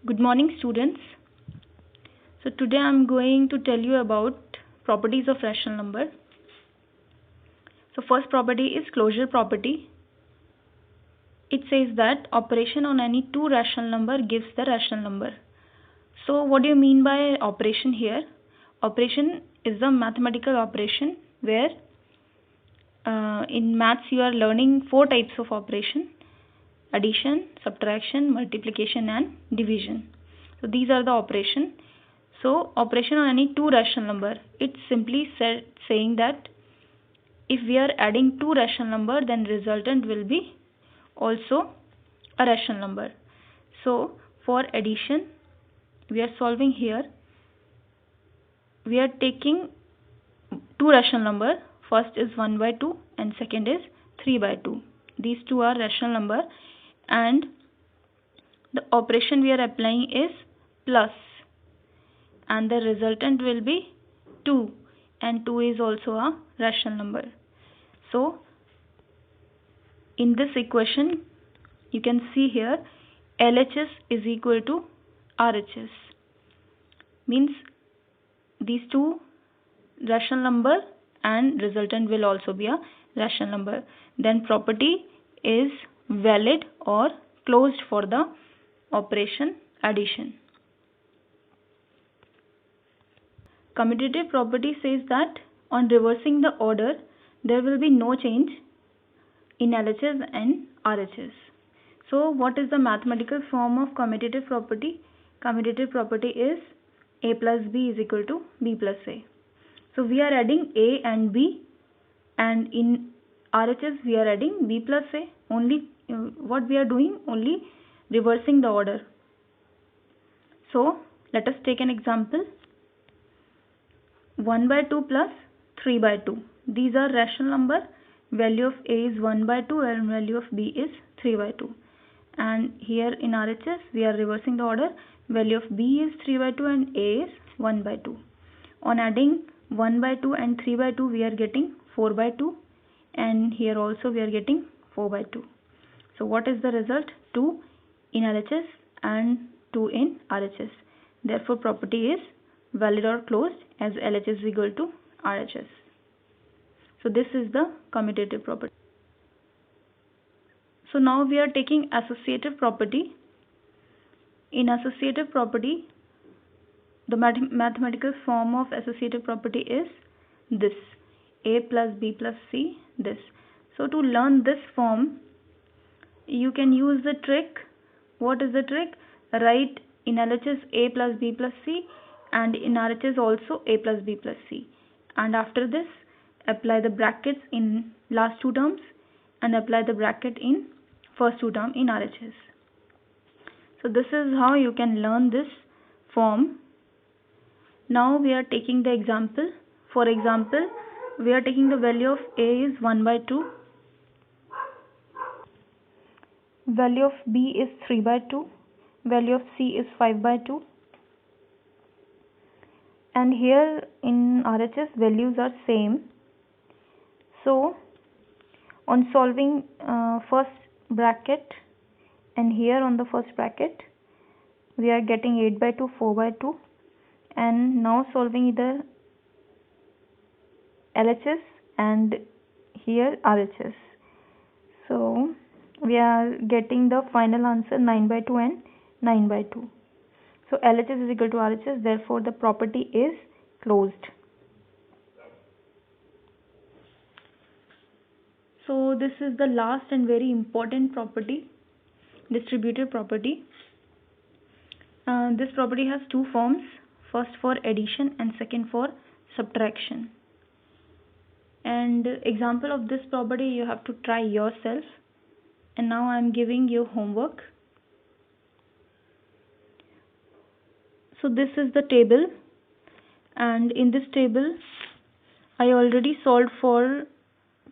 Good morning, students. So today I'm going to tell you about properties of rational number. So first property is closure property. It says that operation on any two rational number gives the rational number. So what do you mean by operation here? Operation is a mathematical operation where in maths you are learning four types of operation: addition, subtraction, multiplication and division. So these are the operation. So operation on any two rational number, it's simply saying that if we are adding two rational number, then resultant will be also a rational number. So for addition, we are solving here. We are taking two rational number. First is 1 by 2 and second is 3 by 2. These two are rational number, and the operation we are applying is plus, and the resultant will be 2, and 2 is also a rational number. So in this equation you can see here LHS is equal to RHS, means these two rational number and resultant will also be a rational number. Then property is valid or closed for the operation addition. Commutative property says that on reversing the order, there will be no change in LHS and RHS. So what is the mathematical form of commutative property? Commutative property is A plus B is equal to B plus A. So we are adding A and B, and in RHS we are adding B plus A. Only what we are doing, only reversing the order. So let us take an example. 1 by 2 plus 3 by 2. These are rational number. Value of A is 1 by 2 and value of B is 3 by 2. And here in RHS we are reversing the order. Value of B is 3 by 2 and A is 1 by 2. On adding 1 by 2 and 3 by 2 we are getting 4 by 2, and here also we are getting 4 by 2. So what is the result? 2 in LHS and 2 in RHS. Therefore property is valid or closed as LHS is equal to RHS. So this is the commutative property. So now we are taking associative property. In associative property, the mathematical form of associative property is this: A plus B plus C, this. So to learn this form, you can use the trick. What is the trick? Write in LHS A plus B plus C, and in RHS also A plus B plus C. And after this, apply the brackets in last two terms and apply the bracket in first two terms in RHS. So this is how you can learn this form. Now we are taking the example. For example, we are taking the value of A is 1 by 2. Value of B is 3 by 2. Value of C is 5 by 2. And here in RHS values are same. So on solving first bracket and here on the first bracket, we are getting 8 by 2, 4 by 2. And now solving either LHS and here RHS. So we are getting the final answer 9 by 2 and 9 by 2. So LHS is equal to RHS, therefore the property is closed. So this is the last and very important property, distributive property. This property has two forms, first for addition and second for subtraction. And example of this property you have to try yourself. And now I am giving you homework. So this is the table, and in this table I already solved for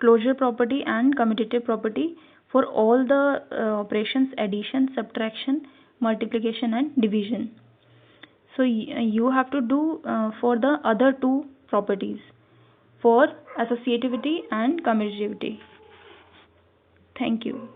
closure property and commutative property for all the operations: addition, subtraction, multiplication and division. So you have to do for the other two properties, for associativity and commutativity. Thank you.